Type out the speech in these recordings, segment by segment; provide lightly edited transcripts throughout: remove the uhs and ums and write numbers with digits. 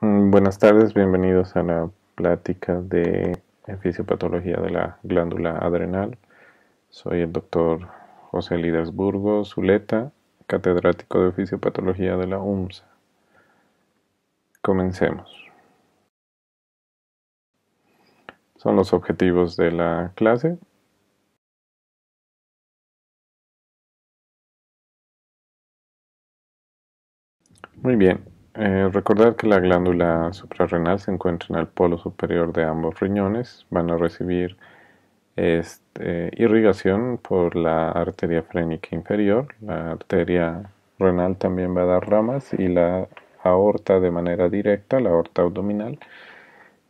Buenas tardes, bienvenidos a la plática de fisiopatología de la glándula adrenal. Soy el doctor José Lidersburgo Zuleta, catedrático de fisiopatología de la UMSA. Comencemos. Son los objetivos de la clase. Muy bien. Recordar que la glándula suprarrenal se encuentra en el polo superior de ambos riñones. Van a recibir irrigación por la arteria frénica inferior. La arteria renal también va a dar ramas y la aorta de manera directa, la aorta abdominal,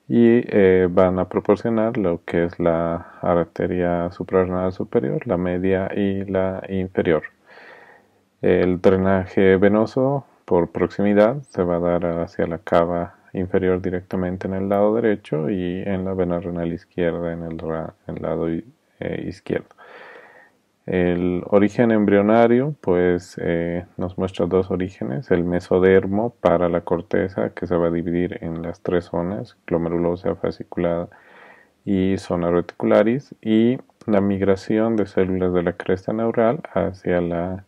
y van a proporcionar lo que es la arteria suprarrenal superior, la media y la inferior. El drenaje venoso por proximidad se va a dar hacia la cava inferior directamente en el lado derecho y en la vena renal izquierda en el lado izquierdo. El origen embrionario pues nos muestra dos orígenes: el mesodermo para la corteza, que se va a dividir en las tres zonas, glomerulosa, fasciculada y zona reticularis, y la migración de células de la cresta neural hacia la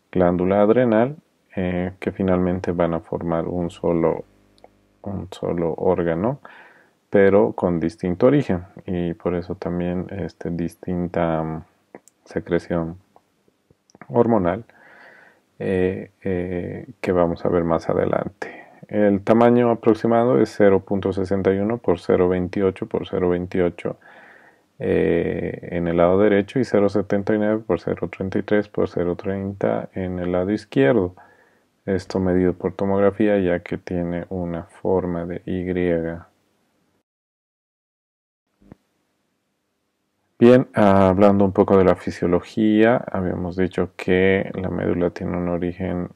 glándula adrenal, que finalmente van a formar un solo órgano, pero con distinto origen, y por eso también distinta secreción hormonal, que vamos a ver más adelante. El tamaño aproximado es 0.61 por 0.28 por 0.28 en el lado derecho y 0.79 por 0.33 por 0.30 en el lado izquierdo. Esto medido por tomografía, ya que tiene una forma de Y. Bien, hablando un poco de la fisiología, habíamos dicho que la médula tiene un origen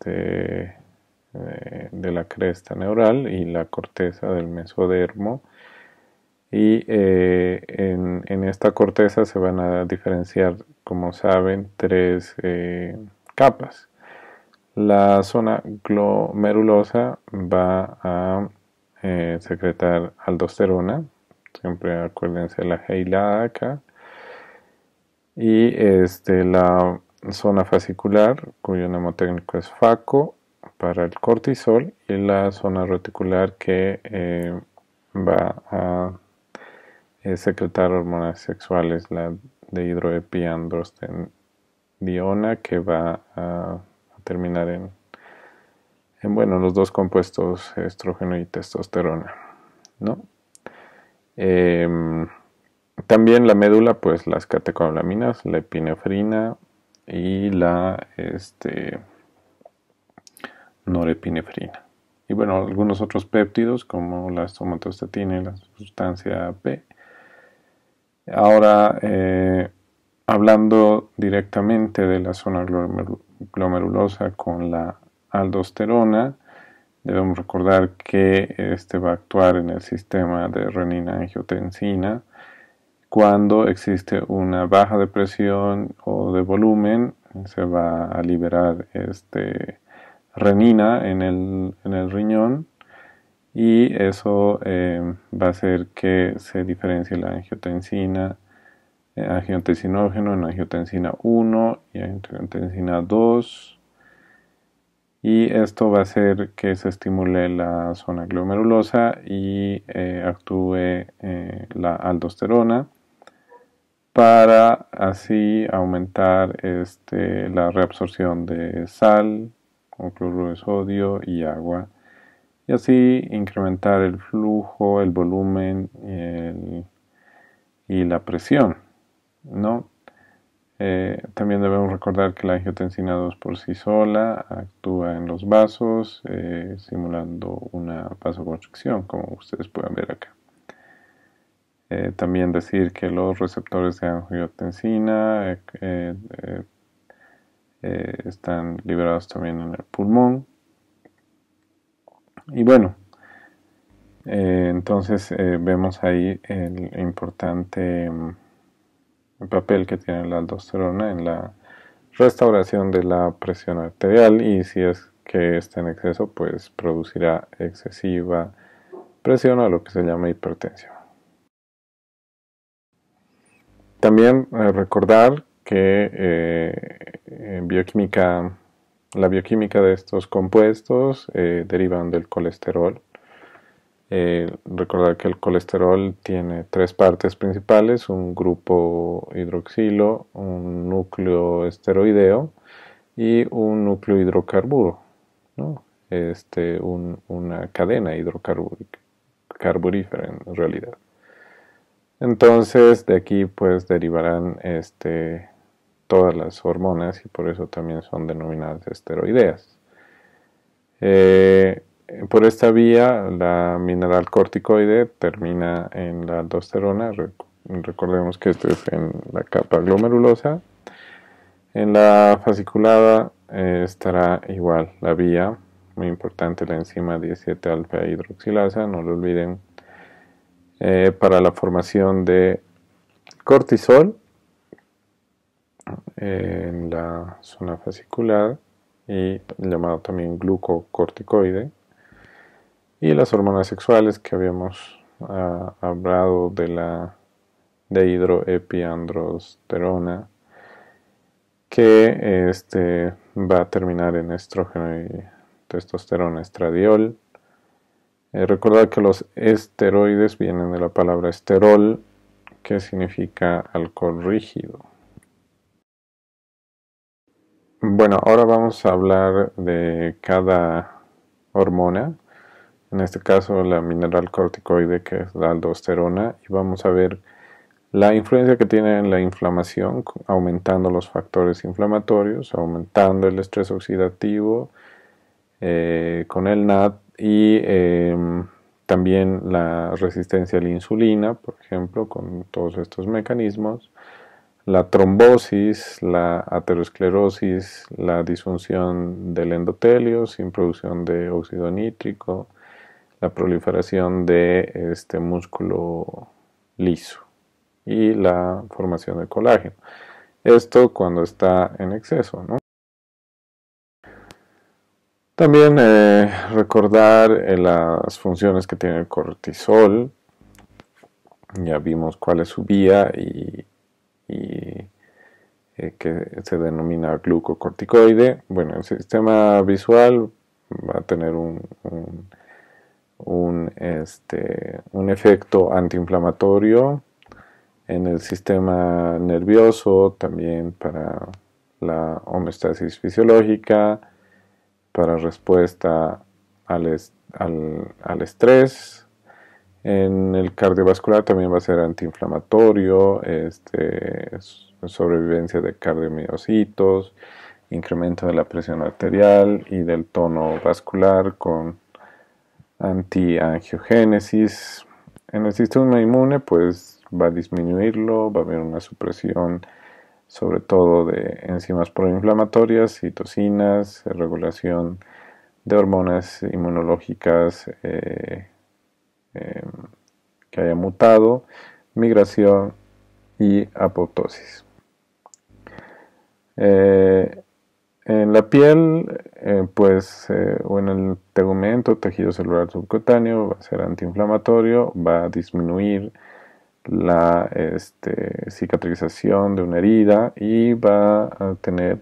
de la cresta neural y la corteza del mesodermo. Y en esta corteza se van a diferenciar, como saben, tres capas. La zona glomerulosa va a secretar aldosterona, siempre acuérdense la G y la A acá, y la zona fascicular, cuyo mnemotécnico es FACO, para el cortisol, y la zona reticular, que va a secretar hormonas sexuales, la dehidroepiandrosterona, que va a terminar bueno, los dos compuestos estrógeno y testosterona, ¿no? También la médula, pues las catecolaminas, la epinefrina y la norepinefrina. Y bueno, algunos otros péptidos como la somatostatina y la sustancia P. Ahora, hablando directamente de la zona glomerulosa con la aldosterona, debemos recordar que este va a actuar en el sistema de renina-angiotensina. Cuando existe una baja de presión o de volumen, se va a liberar renina en el riñón, y eso va a hacer que se diferencie la angiotensina, angiotensinógeno en angiotensina 1 y angiotensina 2, y esto va a hacer que se estimule la zona glomerulosa y actúe la aldosterona, para así aumentar la reabsorción de sal, con cloruro de sodio y agua, y así incrementar el flujo, el volumen y la presión, ¿no? También debemos recordar que la angiotensina 2 por sí sola actúa en los vasos, simulando una vasoconstricción, como ustedes pueden ver acá. También decir que los receptores de angiotensina están liberados también en el pulmón. Y bueno, entonces vemos ahí el importante papel que tiene la aldosterona en la restauración de la presión arterial, y si es que está en exceso pues producirá excesiva presión o lo que se llama hipertensión. También recordar que la bioquímica de estos compuestos derivan del colesterol. Recordar que el colesterol tiene tres partes principales: un grupo hidroxilo, un núcleo esteroideo y un núcleo hidrocarburo, ¿no? Una cadena hidrocarburífera en realidad. Entonces de aquí pues derivarán todas las hormonas y por eso también son denominadas esteroideas. Por esta vía la mineral corticoide termina en la aldosterona. Recordemos que esto es en la capa glomerulosa. En la fasciculada estará igual la vía, muy importante, la enzima 17 alfa hidroxilasa, no lo olviden, para la formación de cortisol en la zona fascicular, y llamado también glucocorticoide, y las hormonas sexuales que habíamos hablado de la dehidroepiandrosterona, que va a terminar en estrógeno y testosterona estradiol. Recordad que los esteroides vienen de la palabra esterol, que significa alcohol rígido. Bueno, ahora vamos a hablar de cada hormona, en este caso la mineral corticoide, que es la aldosterona, y vamos a ver la influencia que tiene en la inflamación, aumentando los factores inflamatorios, aumentando el estrés oxidativo con el NAD, y también la resistencia a la insulina, por ejemplo, con todos estos mecanismos, la trombosis, la aterosclerosis, la disfunción del endotelio sin producción de óxido nítrico, la proliferación de este músculo liso y la formación de colágeno. Esto cuando está en exceso, ¿no? También recordar las funciones que tiene el cortisol. Ya vimos cuál es su vía y que se denomina glucocorticoide. Bueno, el sistema visual va a tener un efecto antiinflamatorio. En el sistema nervioso también para la homeostasis fisiológica, para respuesta al estrés. En el cardiovascular también va a ser antiinflamatorio, sobrevivencia de cardiomiocitos, incremento de la presión arterial y del tono vascular con antiangiogénesis. En el sistema inmune pues va a disminuirlo, va a haber una supresión sobre todo de enzimas proinflamatorias, citocinas, regulación de hormonas inmunológicas que haya mutado, migración y apoptosis. En la piel, o en el tegumento, tejido celular subcutáneo, va a ser antiinflamatorio, va a disminuir la cicatrización de una herida y va a tener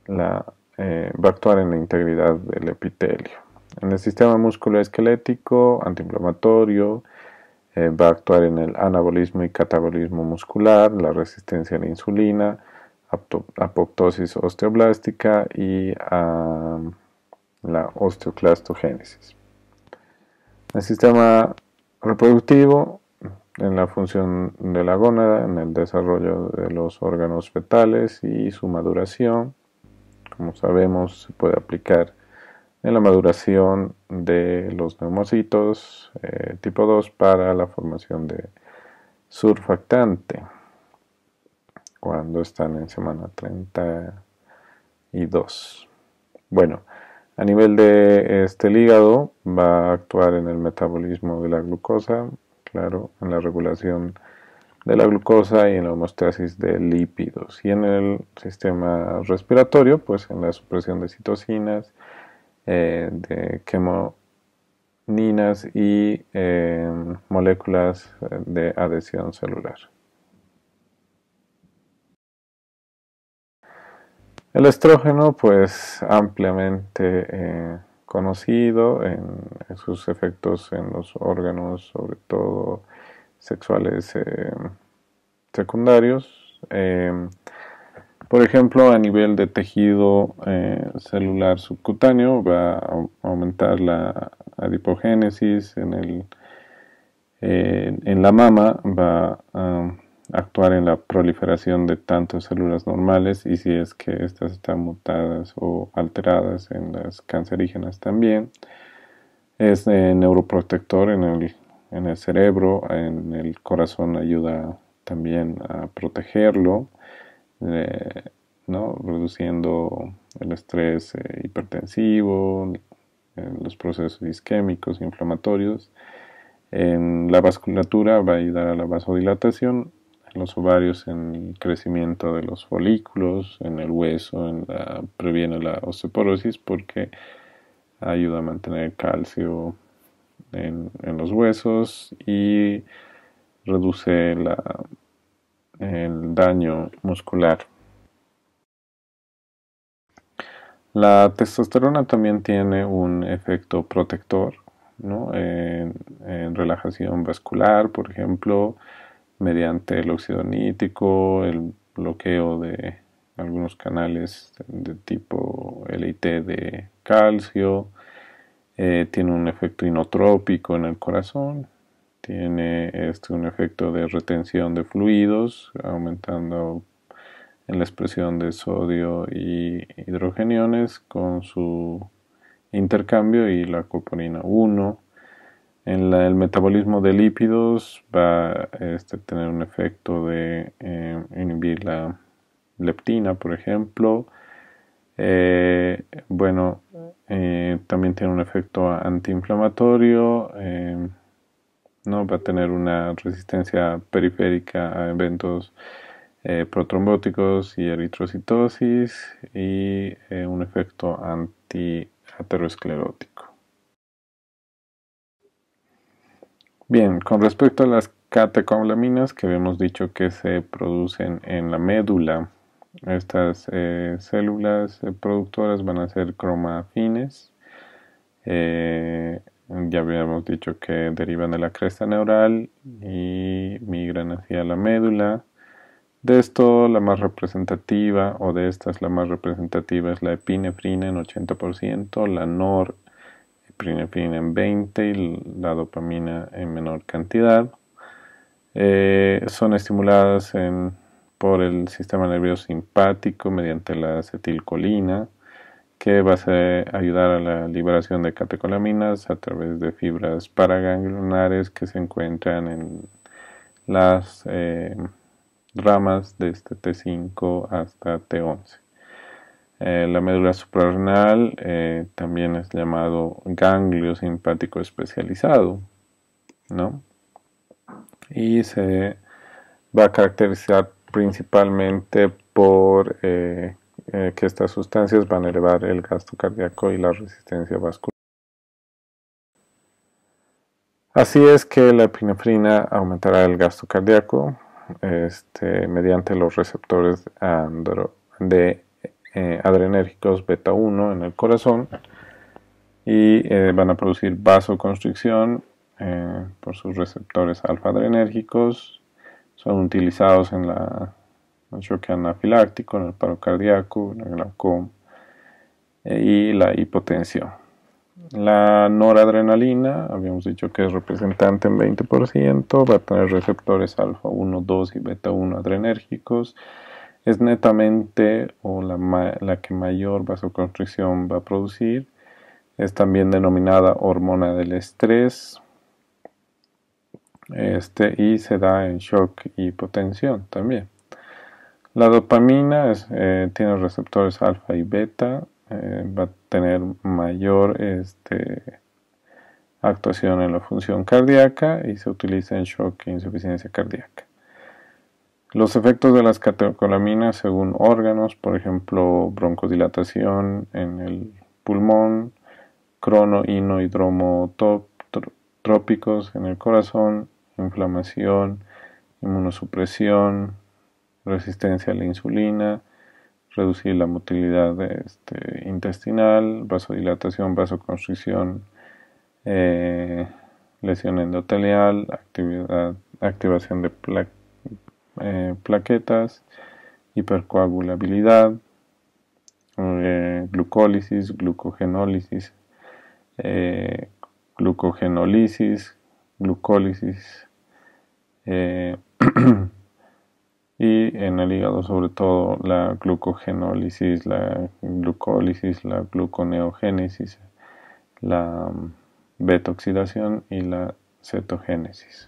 va a actuar en la integridad del epitelio. En el sistema musculoesquelético, antiinflamatorio, va a actuar en el anabolismo y catabolismo muscular, la resistencia a la insulina, apoptosis osteoblástica y la osteoclastogénesis. El sistema reproductivo, en la función de la gónada, en el desarrollo de los órganos fetales y su maduración. Como sabemos, se puede aplicar en la maduración de los neumocitos tipo 2 para la formación de surfactante cuando están en semana 32. Bueno, a nivel de el hígado va a actuar en el metabolismo de la glucosa, claro, en la regulación de la glucosa y en la homeostasis de lípidos. Y en el sistema respiratorio, pues en la supresión de citocinas, de quemoninas y moléculas de adhesión celular. El estrógeno, pues ampliamente conocido en sus efectos en los órganos, sobre todo sexuales secundarios. Por ejemplo, a nivel de tejido celular subcutáneo va a aumentar la adipogénesis en la mama, va a actuar en la proliferación de tantas células normales y si es que estas están mutadas o alteradas en las cancerígenas también. Es neuroprotector en el cerebro, en el corazón ayuda también a protegerlo, ¿no? Reduciendo el estrés hipertensivo, los procesos isquémicos, inflamatorios. En la vasculatura va a ayudar a la vasodilatación, en los ovarios en el crecimiento de los folículos, en el hueso, previene la osteoporosis porque ayuda a mantener calcio en los huesos y reduce el daño muscular. La testosterona también tiene un efecto protector, ¿no? En relajación vascular, por ejemplo, mediante el óxido nítrico, el bloqueo de algunos canales de tipo LIT de calcio, tiene un efecto inotrópico en el corazón, tiene un efecto de retención de fluidos, aumentando en la expresión de sodio y hidrogeniones con su intercambio y la coponina 1. En el metabolismo de lípidos va a tener un efecto de inhibir la leptina, por ejemplo. También tiene un efecto antiinflamatorio, ¿no? Va a tener una resistencia periférica a eventos protrombóticos y eritrocitosis y un efecto antiaterosclerótico. Bien, con respecto a las catecolaminas que habíamos dicho que se producen en la médula, estas células productoras van a ser cromafines. Ya habíamos dicho que derivan de la cresta neural y migran hacia la médula. De esto la más representativa, o de estas la más representativa es la epinefrina en 80%, la norepinefrina en 20% y la dopamina en menor cantidad. Son estimuladas por el sistema nervioso simpático mediante la acetilcolina, que va a ayudar a la liberación de catecolaminas a través de fibras paraganglionares que se encuentran en las ramas de este T5 hasta T11. La médula suprarrenal también es llamado ganglio simpático especializado, ¿no? Y se va a caracterizar principalmente por que estas sustancias van a elevar el gasto cardíaco y la resistencia vascular. Así es que la epinefrina aumentará el gasto cardíaco mediante los receptores adrenérgicos beta 1 en el corazón y van a producir vasoconstricción por sus receptores alfa adrenérgicos. Son utilizados en el choque anafiláctico, en el paro cardíaco, en el glaucoma y la hipotensión. La noradrenalina, habíamos dicho que es representante en 20%, va a tener receptores alfa 1, 2 y beta 1 adrenérgicos. Es netamente la que mayor vasoconstricción va a producir. Es también denominada hormona del estrés. Y se da en shock y hipotensión también. La dopamina tiene receptores alfa y beta, va a tener mayor actuación en la función cardíaca y se utiliza en shock e insuficiencia cardíaca. Los efectos de las catecolaminas según órganos, por ejemplo, broncodilatación en el pulmón, crono, hino y dromotrópicos en el corazón, inflamación, inmunosupresión, resistencia a la insulina, reducir la motilidad intestinal, vasodilatación, vasoconstricción, lesión endotelial, activación de plaquetas, hipercoagulabilidad, glucólisis, glucogenólisis, glucólisis, y en el hígado sobre todo la glucogenólisis, la glucólisis, la gluconeogénesis, la beta-oxidación y la cetogénesis.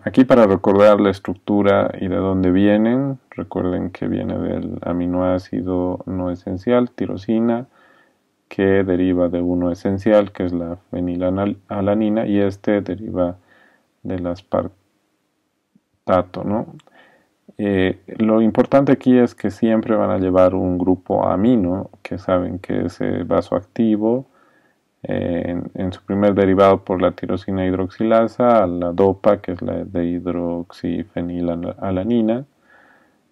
Aquí para recordar la estructura y de dónde vienen, recuerden que viene del aminoácido no esencial, tirosina, que deriva de uno esencial, que es la fenilalanina, y este deriva del aspartato, ¿no? Lo importante aquí es que siempre van a llevar un grupo amino, que saben que es vasoactivo, en su primer derivado por la tirosina hidroxilasa, a la DOPA, que es la de hidroxifenilalanina,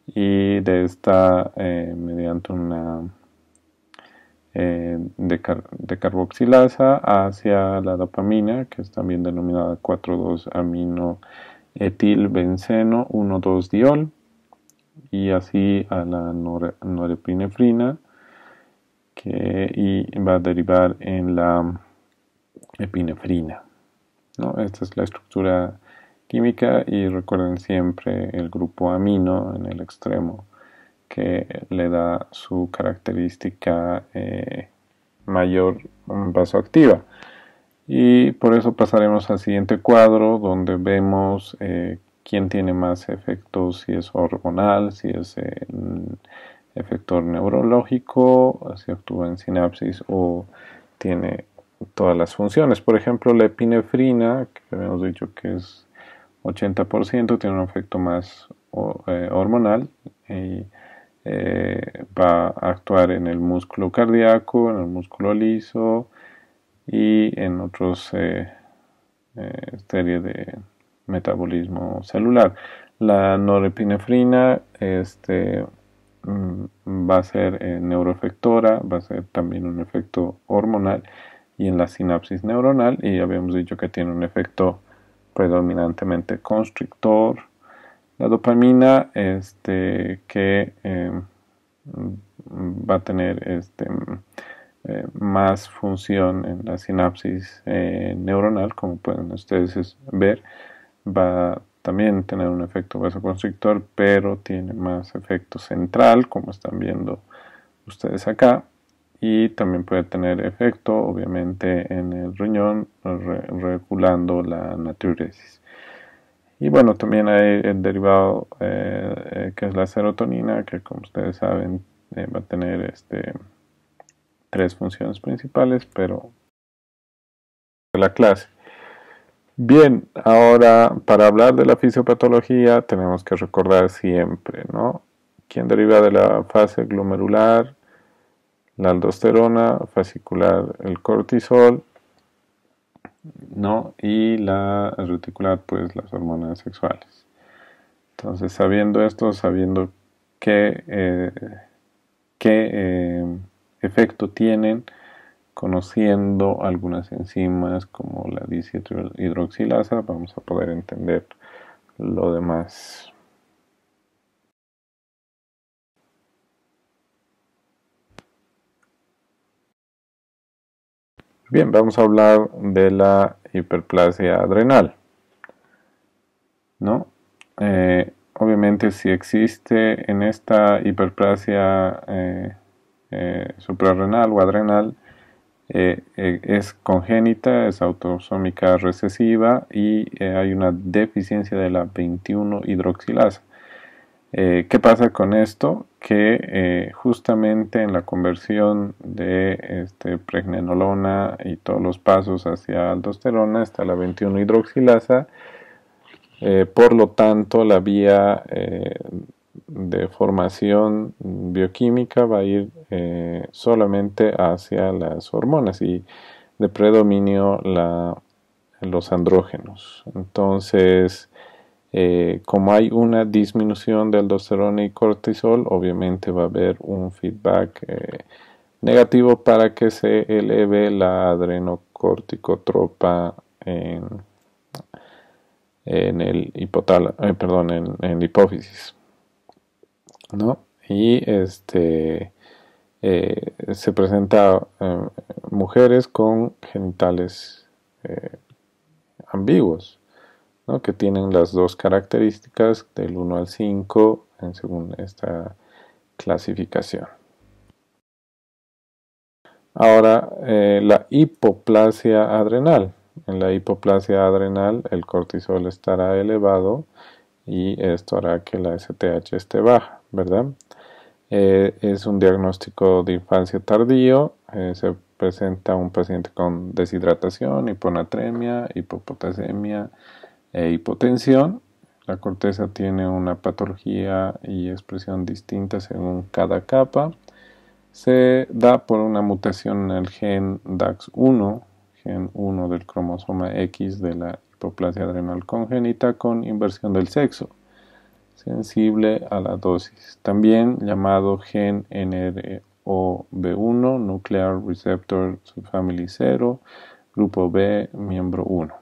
y de esta mediante una decarboxilasa hacia la dopamina, que es también denominada 4,2-aminoetilbenceno 1,2-diol, y así a la norepinefrina, y va a derivar en la epinefrina, ¿no? Esta es la estructura química y recuerden siempre el grupo amino en el extremo que le da su característica mayor vasoactiva. Y por eso pasaremos al siguiente cuadro donde vemos quién tiene más efectos, si es hormonal, si es efector neurológico, si actúa en sinapsis o tiene todas las funciones. Por ejemplo, la epinefrina, que habíamos dicho que es 80%, tiene un efecto más hormonal y va a actuar en el músculo cardíaco, en el músculo liso y en otros serie de metabolismo celular. La norepinefrina va a ser neuroefectora, va a ser también un efecto hormonal y en la sinapsis neuronal, y habíamos dicho que tiene un efecto predominantemente constrictor. La dopamina que va a tener más función en la sinapsis neuronal, como pueden ustedes ver, va a también tener un efecto vasoconstrictor, pero tiene más efecto central, como están viendo ustedes acá, y también puede tener efecto, obviamente, en el riñón, regulando la natriuresis. Y bueno, también hay el derivado que es la serotonina, que como ustedes saben va a tener tres funciones principales, pero de la clase. Bien, ahora para hablar de la fisiopatología tenemos que recordar siempre, ¿no? ¿Quién deriva de la fase glomerular? La aldosterona, fascicular el cortisol, ¿no? Y la reticular, pues las hormonas sexuales. Entonces, sabiendo esto, sabiendo qué efecto tienen, conociendo algunas enzimas como la deshidroxilasa, vamos a poder entender lo demás. Bien, vamos a hablar de la hiperplasia adrenal, ¿no? Obviamente, si existe en esta hiperplasia suprarrenal o adrenal, es congénita, es autosómica recesiva y hay una deficiencia de la 21-hidroxilasa. ¿Qué pasa con esto? Que justamente en la conversión de pregnenolona y todos los pasos hacia aldosterona está la 21-hidroxilasa Por lo tanto, la vía de formación bioquímica va a ir solamente hacia las hormonas y de predominio los andrógenos. Entonces, como hay una disminución de aldosterona y cortisol, obviamente va a haber un feedback negativo para que se eleve la adrenocorticotropa en el perdón, en la hipófisis, ¿no? Y se presenta mujeres con genitales ambiguos, ¿no? Que tienen las dos características del 1 al 5 según esta clasificación. Ahora, la hipoplasia adrenal. En la hipoplasia adrenal el cortisol estará elevado y esto hará que la STH esté baja, ¿verdad? Es un diagnóstico de infancia tardío. Se presenta un paciente con deshidratación, hiponatremia, hipopotasemia e hipotensión. La corteza tiene una patología y expresión distinta según cada capa. Se da por una mutación en el gen DAX1, gen 1 del cromosoma X de la hipoplasia adrenal congénita con inversión del sexo, sensible a la dosis, también llamado gen NROB1, Nuclear Receptor Subfamily 0, grupo B, miembro 1.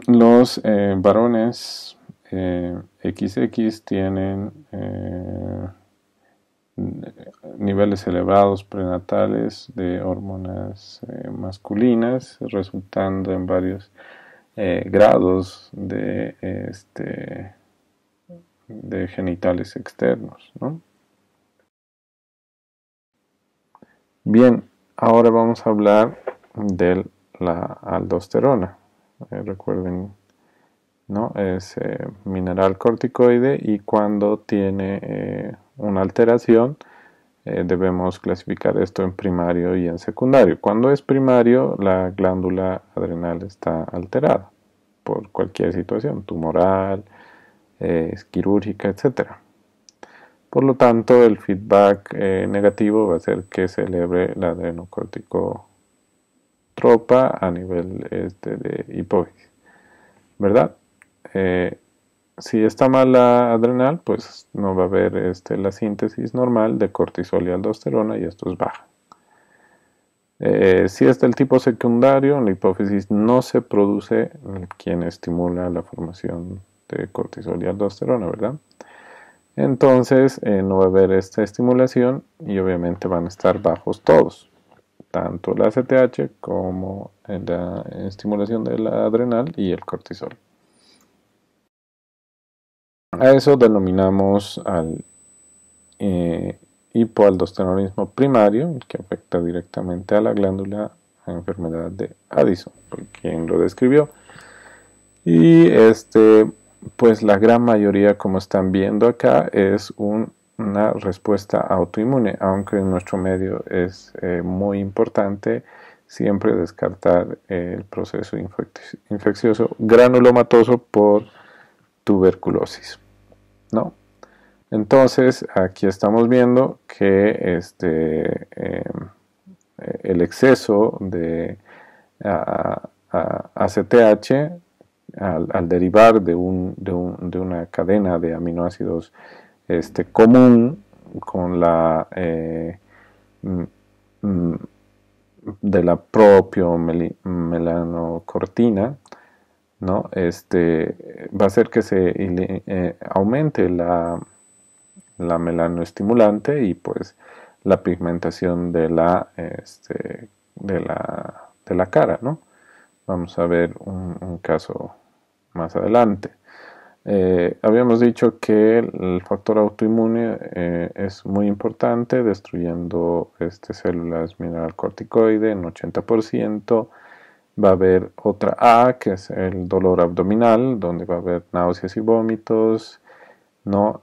Los varones XX tienen niveles elevados prenatales de hormonas masculinas, resultando en varios grados de genitales externos, ¿no? Bien, ahora vamos a hablar de la aldosterona. Recuerden, ¿no? Es mineral corticoide y cuando tiene una alteración debemos clasificar esto en primario y en secundario. Cuando es primario, la glándula adrenal está alterada por cualquier situación, tumoral, quirúrgica, etc. Por lo tanto, el feedback negativo va a ser que se eleve la adrenocorticotropa a nivel de hipófisis, ¿verdad? Si está mal la adrenal, pues no va a haber la síntesis normal de cortisol y aldosterona y esto es baja. Si es del tipo secundario, en la hipófisis no se produce quien estimula la formación de cortisol y aldosterona, ¿verdad? Entonces no va a haber esta estimulación y obviamente van a estar bajos todos, tanto la ACTH como la estimulación de la adrenal y el cortisol. A eso denominamos al hipoaldosteronismo primario, que afecta directamente a la glándula, a enfermedad de Addison, por quien lo describió. Y pues la gran mayoría, como están viendo acá, es una respuesta autoinmune, aunque en nuestro medio es muy importante siempre descartar el proceso infeccioso granulomatoso por tuberculosis, ¿no? Entonces, aquí estamos viendo que el exceso de ACTH al derivar de una cadena de aminoácidos común con la de la propiomelanocortina, ¿no? Va a hacer que se aumente la melanoestimulante y pues la pigmentación de la cara, ¿no? Vamos a ver un caso más adelante. Habíamos dicho que el factor autoinmune es muy importante, destruyendo células mineralcorticoide en 80%. Va a haber otra A, que es el dolor abdominal, donde va a haber náuseas y vómitos, ¿no?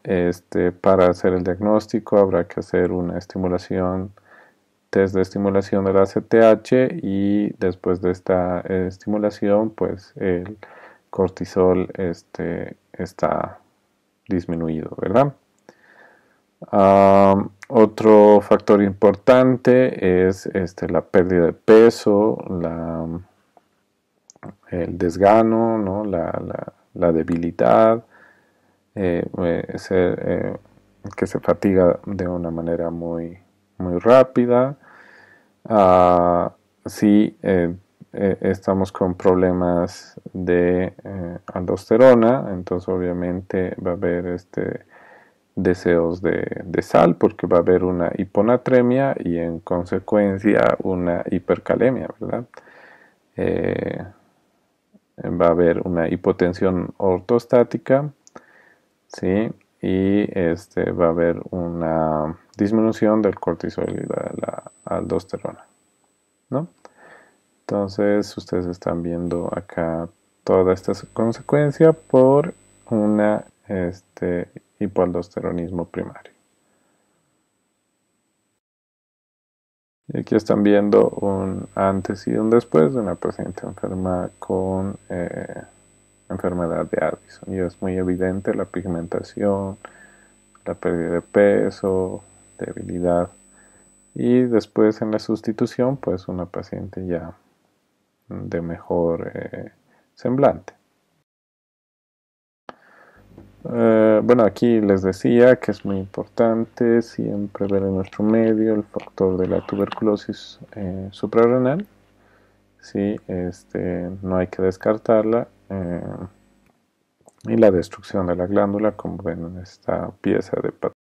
Para hacer el diagnóstico habrá que hacer una estimulación test de estimulación del ACTH y después de esta estimulación pues el cortisol está disminuido, ¿verdad? Otro factor importante es la pérdida de peso, el desgano, ¿no? la debilidad, que se fatiga de una manera muy rápida. Si estamos con problemas de aldosterona, entonces obviamente va a haber deseos de sal porque va a haber una hiponatremia y en consecuencia una hipercalemia, ¿verdad? Va a haber una hipotensión ortostática, ¿sí? Y va a haber una disminución del cortisol y de la aldosterona, ¿no? Entonces ustedes están viendo acá toda esta consecuencia por una hipoaldosteronismo primario. Y aquí están viendo un antes y un después de una paciente enferma con enfermedad de Addison. Y es muy evidente la pigmentación, la pérdida de peso, debilidad. Y después en la sustitución, pues una paciente ya de mejor semblante. Bueno, aquí les decía que es muy importante siempre ver en nuestro medio el factor de la tuberculosis suprarrenal. Sí, no hay que descartarla. Y la destrucción de la glándula, como ven en esta pieza de patología.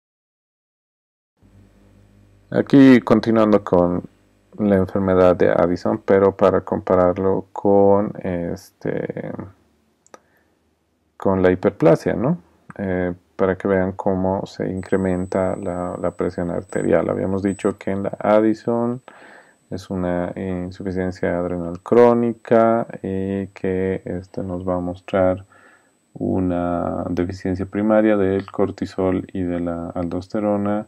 Aquí continuando con la enfermedad de Addison, pero para compararlo con con la hiperplasia, ¿no? Para que vean cómo se incrementa la presión arterial. Habíamos dicho que en la Addison es una insuficiencia adrenal crónica y que nos va a mostrar una deficiencia primaria del cortisol y de la aldosterona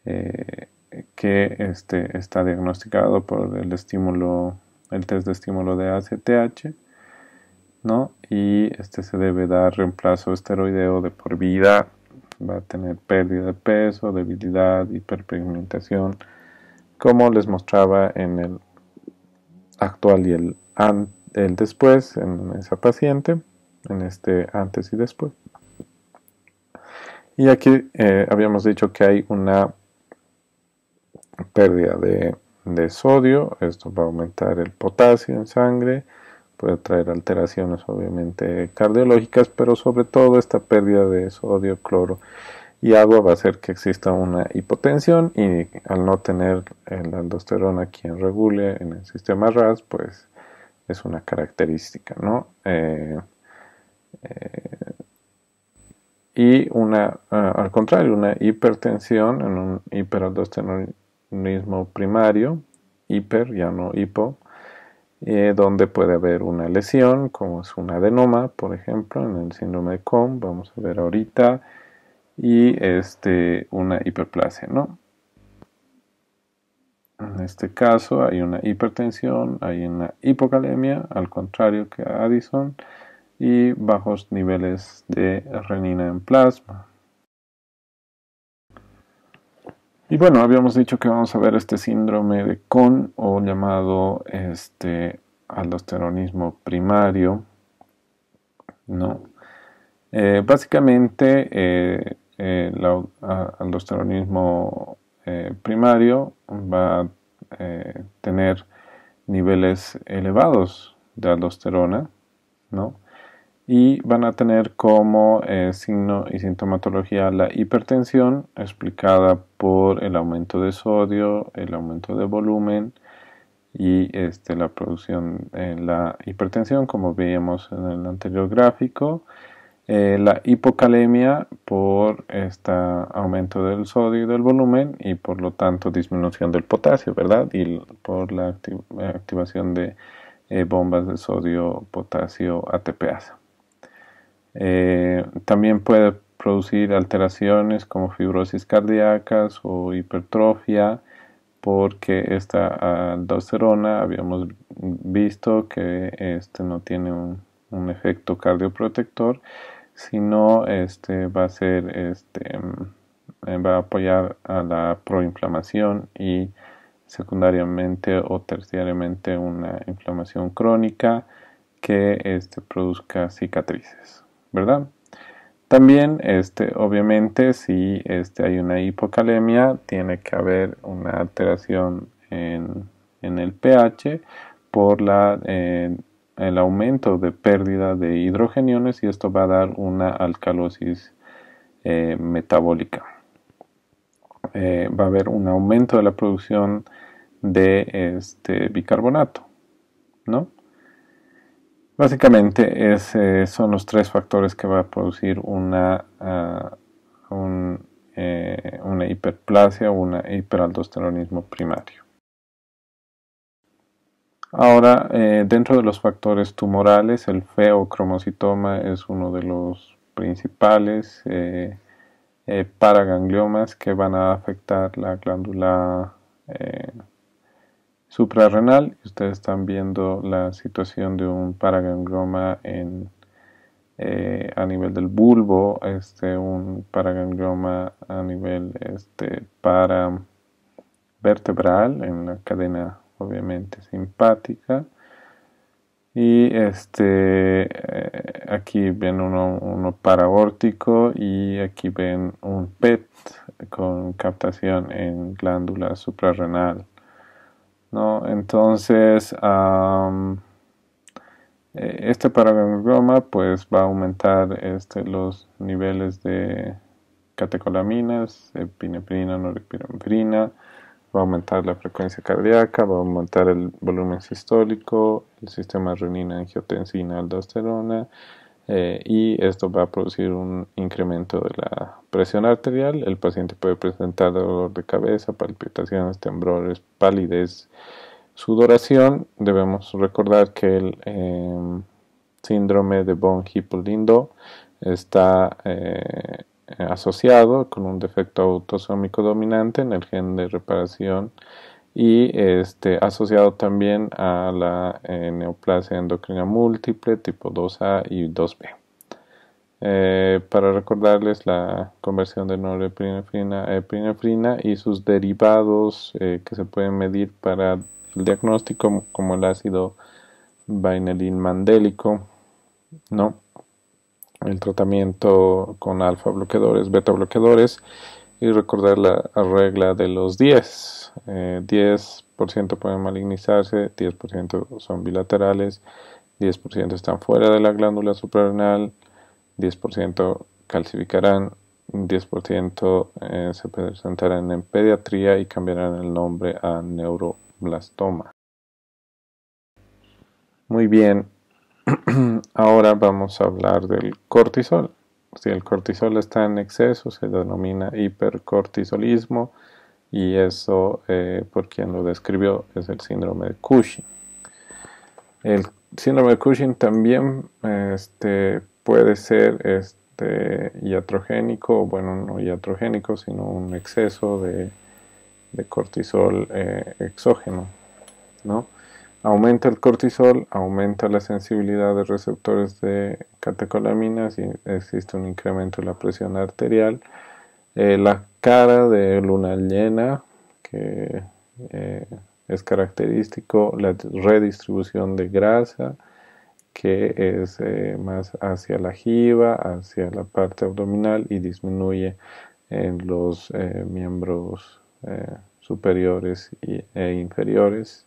que está diagnosticado por el test de estímulo de ACTH, ¿no? Y se debe dar reemplazo esteroideo de por vida. Va a tener pérdida de peso, debilidad, hiperpigmentación, como les mostraba en el actual y el después en esa paciente, en antes y después. Y aquí habíamos dicho que hay una pérdida de sodio. Esto va a aumentar el potasio en sangre, puede traer alteraciones obviamente cardiológicas, pero sobre todo esta pérdida de sodio, cloro y agua va a hacer que exista una hipotensión, y al no tener la aldosterona quien regule en el sistema RAS, pues es una característica, ¿no? Y al contrario, una hipertensión en un hiperaldosteronismo primario, hiper, ya no hipo, donde puede haber una lesión, como es un adenoma, por ejemplo, en el síndrome de Cohn, vamos a ver ahorita, y una hiperplasia, ¿no? En este caso hay una hipertensión, hay una hipocalemia, al contrario que Addison, y bajos niveles de renina en plasma. Y bueno, habíamos dicho que vamos a ver este síndrome de Cohn, o llamado aldosteronismo primario, ¿no? Básicamente el aldosteronismo primario va a tener niveles elevados de aldosterona, ¿no? Y van a tener como signo y sintomatología la hipertensión, explicada por el aumento de sodio, el aumento de volumen y la producción de la hipertensión, como veíamos en el anterior gráfico. La hipocalemia por este aumento del sodio y del volumen, y por lo tanto disminución del potasio, ¿verdad? Y por la activación de bombas de sodio, potasio, ATPasa. También puede producir alteraciones como fibrosis cardíacas o hipertrofia porque esta aldosterona habíamos visto que no tiene un efecto cardioprotector, sino va a ser va a apoyar a la proinflamación y secundariamente o terciariamente una inflamación crónica que produzca cicatrices, ¿verdad? También, obviamente, si hay una hipocalemia, tiene que haber una alteración en el pH por el aumento de pérdida de hidrogeniones y esto va a dar una alcalosis metabólica. Va a haber un aumento de la producción de bicarbonato, ¿no? Básicamente son los tres factores que va a producir una hiperplasia o una hiperaldosteronismo primario. Ahora, dentro de los factores tumorales, el feocromocitoma es uno de los principales paragangliomas que van a afectar la glándula suprarrenal. Ustedes están viendo la situación de un paraganglioma a nivel del bulbo, un paraganglioma a nivel paravertebral en la cadena obviamente simpática y aquí ven uno paraórtico y aquí ven un PET con captación en glándula suprarrenal, ¿no? Entonces este paraganglioma pues va a aumentar los niveles de catecolaminas, epinefrina, norepinefrina, va a aumentar la frecuencia cardíaca, va a aumentar el volumen sistólico, el sistema renina, angiotensina, aldosterona, y esto va a producir un incremento de la presión arterial. El paciente puede presentar dolor de cabeza, palpitaciones, temblores, palidez, sudoración. Debemos recordar que el síndrome de von Hippel-Lindau está asociado con un defecto autosómico dominante en el gen de reparación y asociado también a la neoplasia endocrina múltiple tipo 2A y 2B. Para recordarles la conversión de norepinefrina a epinefrina y sus derivados que se pueden medir para el diagnóstico, como el ácido vainilin-mandélico, ¿no? El tratamiento con alfa bloqueadores, beta bloqueadores y recordar la regla de los 10. 10% pueden malignizarse, 10% son bilaterales, 10% están fuera de la glándula suprarrenal, 10% calcificarán, 10% se presentarán en pediatría y cambiarán el nombre a neuroblastoma. Muy bien, ahora vamos a hablar del cortisol. Si el cortisol está en exceso se denomina hipercortisolismo y eso, por quien lo describió, es el síndrome de Cushing. El síndrome de Cushing también puede ser iatrogénico, bueno, no iatrogénico, sino un exceso de cortisol exógeno, ¿no? Aumenta el cortisol, aumenta la sensibilidad de receptores de catecolaminas y existe un incremento de la presión arterial. La cara de luna llena, que es característico, la redistribución de grasa, que es más hacia la jiba, hacia la parte abdominal y disminuye en los miembros superiores e inferiores.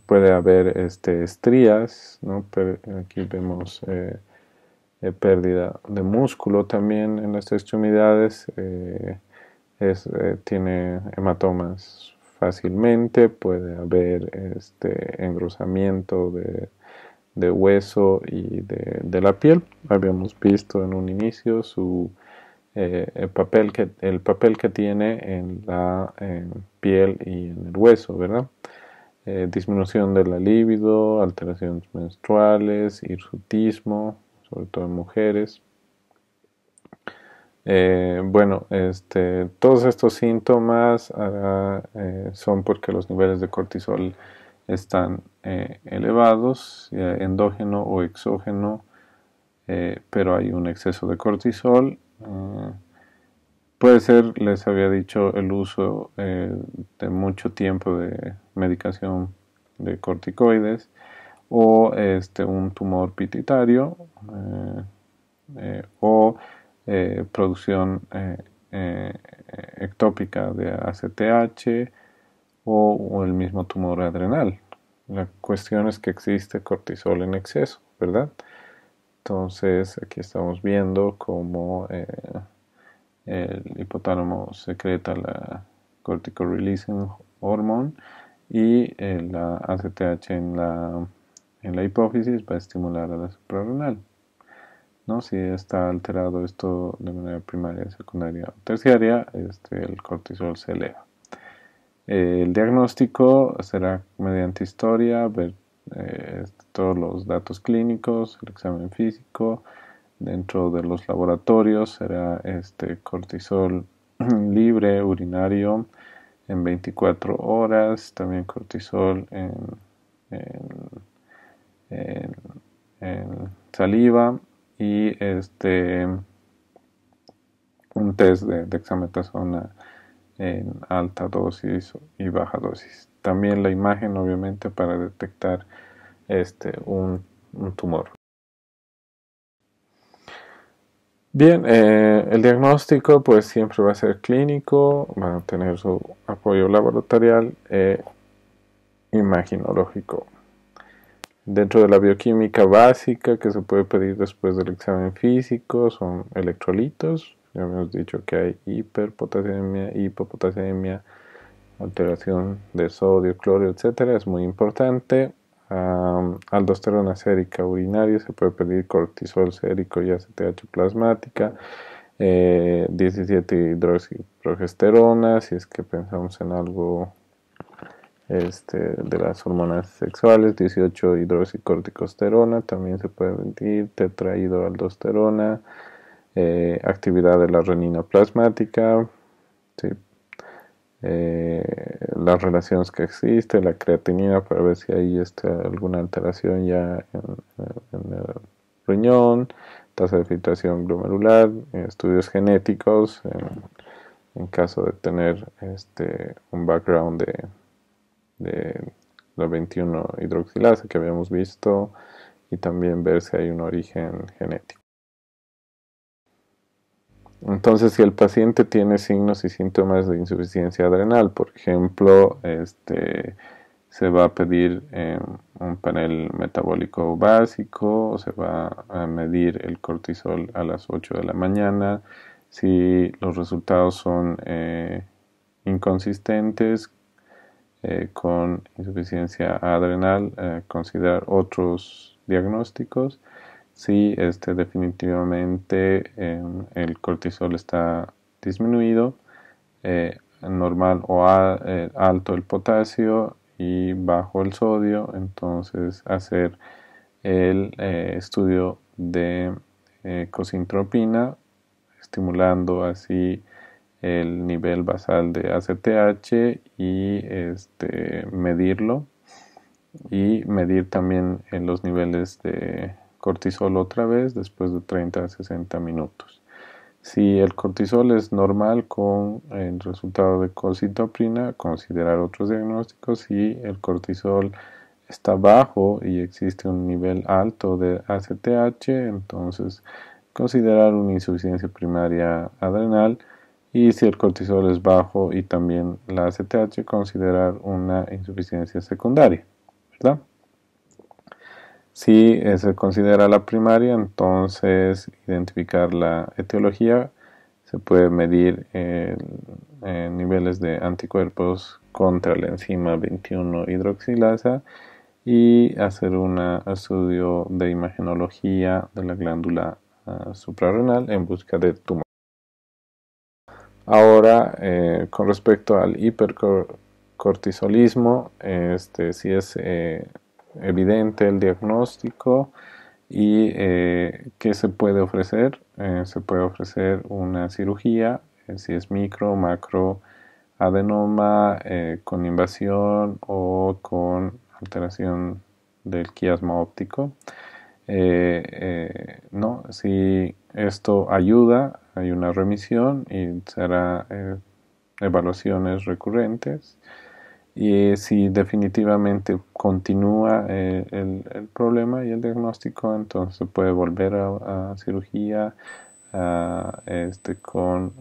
Puede haber estrías, ¿no? Aquí vemos pérdida de músculo también en las extremidades, tiene hematomas fácilmente, puede haber engrosamiento de hueso y de la piel. Habíamos visto en un inicio el papel que tiene en la piel y en el hueso, ¿verdad? Disminución de la libido, alteraciones menstruales, hirsutismo, sobre todo en mujeres. Bueno, todos estos síntomas son porque los niveles de cortisol están elevados, endógeno o exógeno, pero hay un exceso de cortisol. Puede ser, les había dicho, el uso de mucho tiempo de medicación de corticoides o un tumor pituitario o producción eh, ectópica de ACTH o el mismo tumor adrenal. La cuestión es que existe cortisol en exceso, ¿verdad? Entonces aquí estamos viendo cómo el hipotálamo secreta la cortical releasing hormone y la ACTH en la hipófisis va a estimular a la suprarrenal, ¿no? Si está alterado esto de manera primaria, secundaria o terciaria, el cortisol se eleva. El diagnóstico será mediante historia, ver todos los datos clínicos, el examen físico. Dentro de los laboratorios será cortisol libre, urinario, en 24 horas, también cortisol en, en, en saliva y un test de dexametasona en alta dosis y baja dosis. También la imagen, obviamente, para detectar un tumor. Bien, el diagnóstico pues siempre va a ser clínico, va a tener su apoyo laboratorial e imaginológico. Dentro de la bioquímica básica que se puede pedir después del examen físico son electrolitos. Ya hemos dicho que hay hiperpotasemia, hipopotasemia, alteración de sodio, cloro, etcétera. Es muy importante. Aldosterona sérica urinaria, se puede pedir cortisol sérico y ACTH plasmática, 17 hidroxiprogesterona, si es que pensamos en algo de las hormonas sexuales, 18 hidroxicorticosterona, también se puede pedir tetrahidroaldosterona, actividad de la renina plasmática, ¿sí? Las relaciones que existen, la creatinina para ver si hay alguna alteración ya en el riñón, tasa de filtración glomerular, estudios genéticos en caso de tener un background de la 21 hidroxilasa que habíamos visto y también ver si hay un origen genético. Entonces, si el paciente tiene signos y síntomas de insuficiencia adrenal, por ejemplo, se va a pedir un panel metabólico básico, se va a medir el cortisol a las 8 de la mañana. Si los resultados son inconsistentes con insuficiencia adrenal, considerar otros diagnósticos. Si definitivamente el cortisol está disminuido, normal o alto el potasio y bajo el sodio, entonces hacer el estudio de cosintropina, estimulando así el nivel basal de ACTH y medirlo y medir también en los niveles de cortisol otra vez después de 30 a 60 minutos. Si el cortisol es normal con el resultado de cosintropina, considerar otros diagnósticos. Si el cortisol está bajo y existe un nivel alto de ACTH, entonces considerar una insuficiencia primaria adrenal. Y si el cortisol es bajo y también la ACTH, considerar una insuficiencia secundaria, ¿verdad? Si se considera la primaria, entonces identificar la etiología. Se puede medir niveles de anticuerpos contra la enzima 21 hidroxilasa y hacer un estudio de imagenología de la glándula suprarrenal en busca de tumor. Ahora, con respecto al hipercortisolismo, si es evidente el diagnóstico, ¿Y qué se puede ofrecer? Se puede ofrecer una cirugía, si es micro, macro, adenoma, con invasión o con alteración del quiasma óptico. No, si esto ayuda, hay una remisión y será evaluaciones recurrentes. Y si definitivamente continúa el problema y el diagnóstico, entonces se puede volver a cirugía con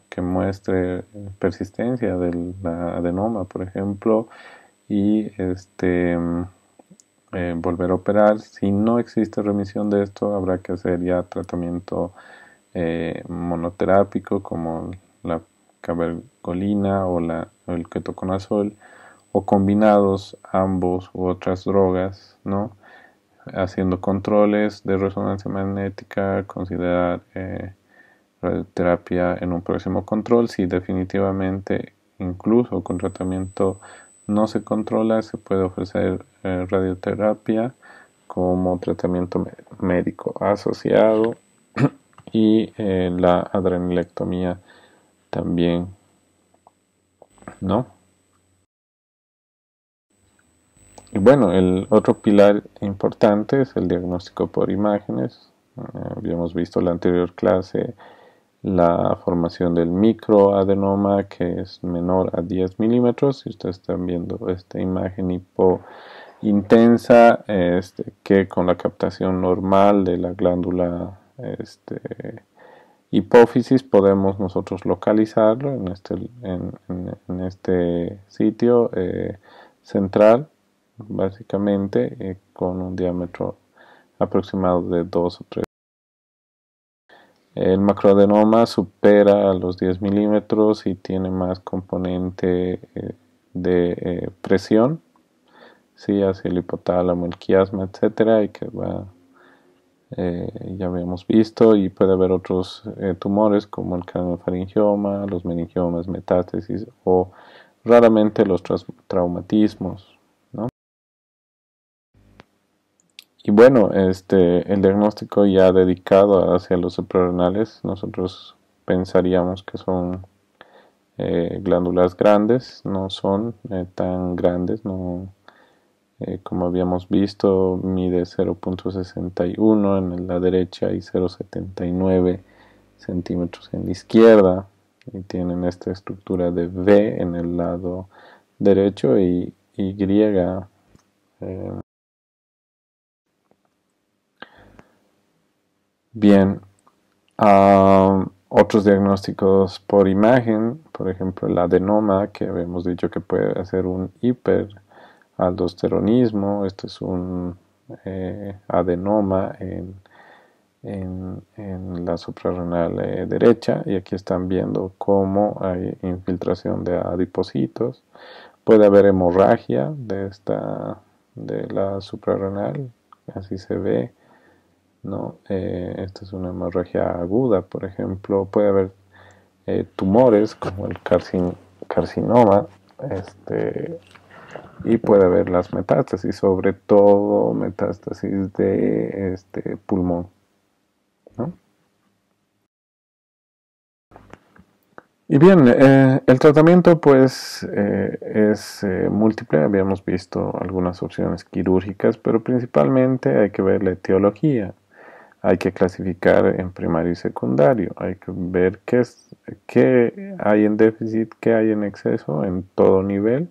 que muestre persistencia del adenoma, por ejemplo, y volver a operar. Si no existe remisión de esto, habrá que hacer ya tratamiento monoterápico como la cabergolina o el ketoconazol, o combinados ambos u otras drogas, ¿no? Haciendo controles de resonancia magnética, considerar radioterapia en un próximo control. Si definitivamente incluso con tratamiento no se controla, se puede ofrecer radioterapia como tratamiento médico asociado y la adrenilectomía también, ¿no? Y bueno, el otro pilar importante es el diagnóstico por imágenes. Habíamos visto en la anterior clase la formación del microadenoma, que es menor a 10 milímetros. Si ustedes están viendo esta imagen hipointensa, que con la captación normal de la glándula hipófisis podemos nosotros localizarlo en este sitio central, básicamente con un diámetro aproximado de 2 o 3. El macroadenoma supera a los 10 milímetros y tiene más componente de presión, ¿sí? Hacia el hipotálamo, el quiasma, etcétera, y que ya habíamos visto, y puede haber otros tumores como el craniofaringioma, los meningiomas, metástasis o raramente los traumatismos, ¿no? Y bueno, el diagnóstico ya dedicado hacia los suprarrenales, nosotros pensaríamos que son glándulas grandes, no son tan grandes, no, como habíamos visto, mide 0.61 en la derecha y 0.79 centímetros en la izquierda, y tienen esta estructura de V en el lado derecho y Y. Bien, otros diagnósticos por imagen, por ejemplo el adenoma, que habíamos dicho que puede hacer un hiperaldosteronismo. Este es un adenoma en la suprarrenal derecha, y aquí están viendo cómo hay infiltración de adipocitos. Puede haber hemorragia de la suprarrenal, así se ve, ¿no? Esta es una hemorragia aguda, por ejemplo. Puede haber tumores como el carcinoma, y puede haber las metástasis, sobre todo metástasis de pulmón, ¿no? Y bien, el tratamiento pues es múltiple. Habíamos visto algunas opciones quirúrgicas, pero principalmente hay que ver la etiología. Hay que clasificar en primario y secundario. Hay que ver qué hay en déficit, qué hay en exceso en todo nivel.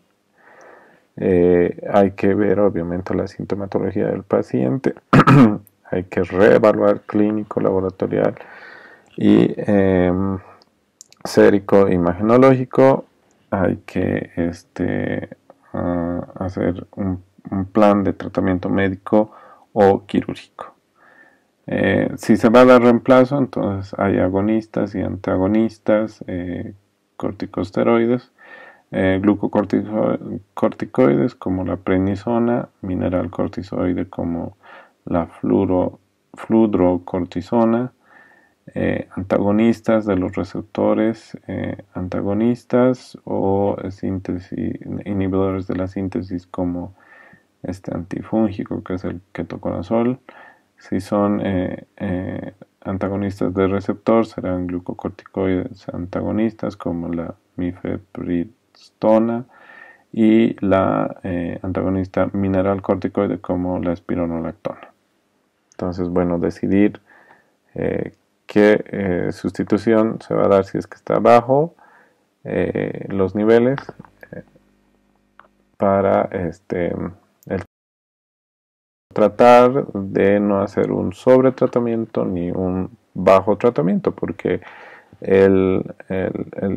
Hay que ver obviamente la sintomatología del paciente. Hay que reevaluar clínico, laboratorial y sérico imagenológico. Hay que hacer un plan de tratamiento médico o quirúrgico. Si se va a dar reemplazo, entonces hay agonistas y antagonistas, corticosteroides, glucocorticoides como la prednisona, mineral cortisoide como la fludrocortisona, antagonistas de los receptores antagonistas o inhibidores de la síntesis como este antifúngico que es el ketoconazol, Si son antagonistas del receptor, serán glucocorticoides antagonistas como la mifepristona y la antagonista mineral corticoide como la espironolactona. Entonces, bueno, decidir qué sustitución se va a dar si es que está bajo los niveles para tratar de no hacer un sobretratamiento ni un bajo tratamiento, porque el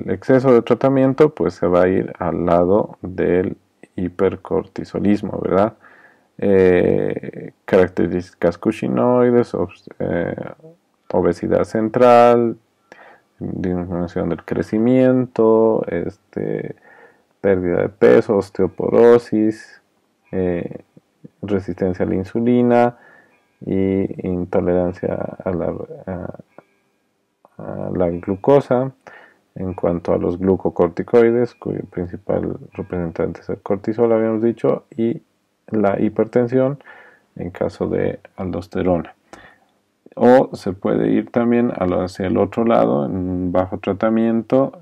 exceso de tratamiento pues se va a ir al lado del hipercortisolismo, ¿verdad? Características cushinoides, obesidad central, disminución del crecimiento, pérdida de peso, osteoporosis, resistencia a la insulina y intolerancia a la glucosa. En cuanto a los glucocorticoides, cuyo principal representante es el cortisol, habíamos dicho, y la hipertensión en caso de aldosterona. O se puede ir también hacia el otro lado, en un bajo tratamiento,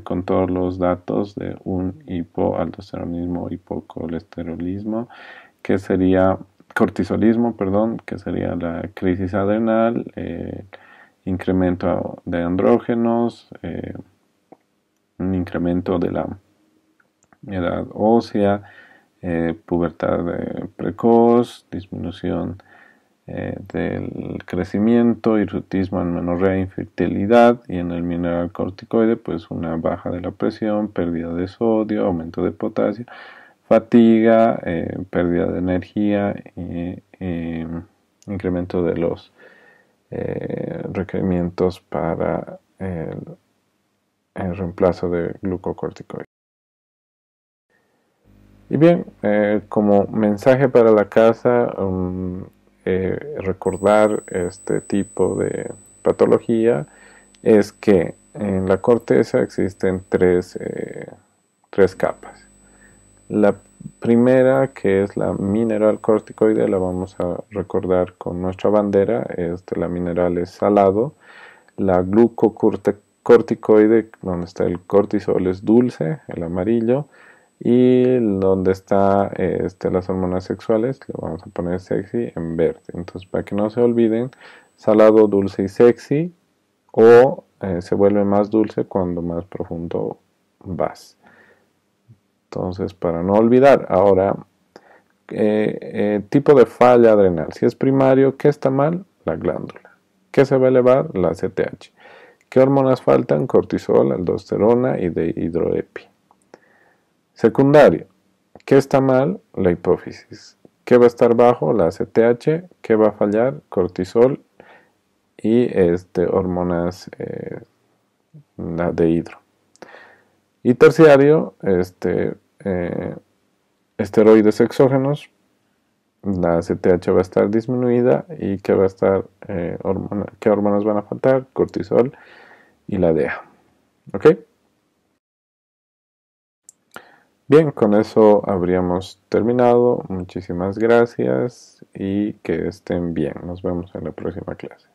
con todos los datos de un hipoaldosteronismo, hipocolesterolismo, que sería cortisolismo, perdón, que sería la crisis adrenal, incremento de andrógenos, un incremento de la edad ósea, pubertad precoz, disminución del crecimiento, hirsutismo, menorrea, infertilidad, y en el mineral corticoide pues una baja de la presión, pérdida de sodio, aumento de potasio, fatiga, pérdida de energía, incremento de los requerimientos para el reemplazo de glucocorticoides. Y bien, como mensaje para la casa, recordar este tipo de patología es que en la corteza existen tres capas. La primera, que es la mineral corticoide, la vamos a recordar con nuestra bandera. La mineral es salado. La glucocorticoide, donde está el cortisol, es dulce, el amarillo. Y donde está las hormonas sexuales, le vamos a poner sexy en verde. Entonces, para que no se olviden, salado, dulce y sexy, o se vuelve más dulce cuando más profundo vas. Entonces, para no olvidar, ahora, tipo de falla adrenal. Si es primario, ¿qué está mal? La glándula. ¿Qué se va a elevar? La ACTH. ¿Qué hormonas faltan? Cortisol, aldosterona y dihidroepi. Secundario, ¿qué está mal? La hipófisis. ¿Qué va a estar bajo? La ACTH. ¿Qué va a fallar? Cortisol y hormonas de hidro. Y terciario, esteroides exógenos. La ACTH va a estar disminuida y ¿qué va a estar? ¿Qué hormonas van a faltar? Cortisol y la DEA. ¿Ok? Bien, con eso habríamos terminado. Muchísimas gracias y que estén bien. Nos vemos en la próxima clase.